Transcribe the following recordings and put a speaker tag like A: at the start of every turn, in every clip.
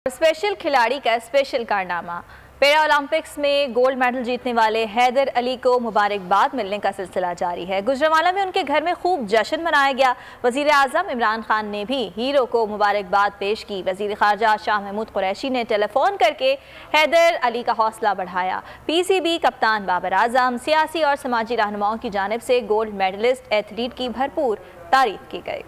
A: Special खिलाड़ी का special कारनामा। पैरा ओलंपिक्स में गोल्ड मेडल जीतने वाले हैदर अली को मुबारकबाद मिलने का सिलसिला जारी है। गुजरांवाला में उनके घर में खूब जश्न मनाया गया। वजीर आजम इमरान खान ने भी हीरो को मुबारकबाद पेश की। वजीर खारजा शाह महमूद कुरैशी ने टेलीफोन करके हैदर अली का हौसला बढ़ाया। PCB कप्तान बाबर आजम, सियासी और समाजी रहनुमाओं की जानिब से गोल्ड मेडलिस्ट एथलीट की भरपूर तारीफ की गई।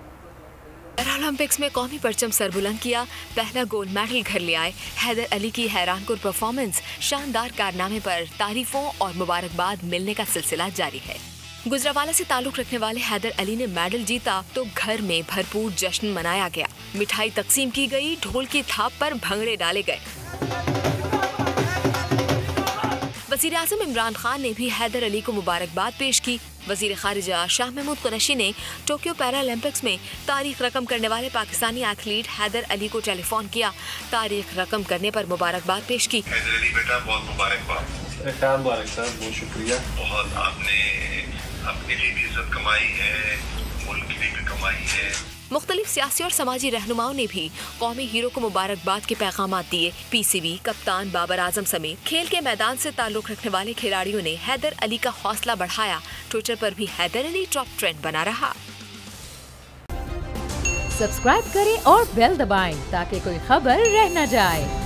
B: पैरालंपिक्स में कौमी परचम सरबुलंद किया, पहला गोल्ड मेडल घर ले आए। हैदर अली की हैरानकुन परफॉर्मेंस, शानदार कारनामे पर तारीफों और मुबारकबाद मिलने का सिलसिला जारी है। गुजरांवाला से ताल्लुक रखने वाले हैदर अली ने मेडल जीता तो घर में भरपूर जश्न मनाया गया। मिठाई तकसीम की गई, ढोल की थाप पर भंगड़े डाले गए। वजीर आजम इमरान खान ने भी हैदर अली को मुबारकबाद पेश की। वजीर खारजा शाह महमूद कुरैशी ने टोक्यो पैरालंपिक्स में तारीख रकम करने वाले पाकिस्तानी एथलीट हैदर अली को टेलीफोन किया। तारीख रकम करने पर मुबारकबाद पेश की।
C: हैदर अली बेटा, बहुत मुबारकबाद सर, बहुत शुक्रिया। बहुत आपने अपने लिए भी इज्जत कमाई है, मुल्क के लिए भी कमाई है।
B: मुख्तलिफ सियासी और समाजी रहनुमाओं ने भी कौमी हीरो को मुबारकबाद के पैगाम दिए। PCB कप्तान बाबर आजम समेत खेल के मैदान से ताल्लुक रखने वाले खिलाड़ियों ने हैदर अली का हौसला बढ़ाया। ट्विटर पर भी हैदर अली टॉप ट्रेंड बना रहा।
D: सब्सक्राइब करें और बेल दबाएं ताकि कोई खबर रह न जाए।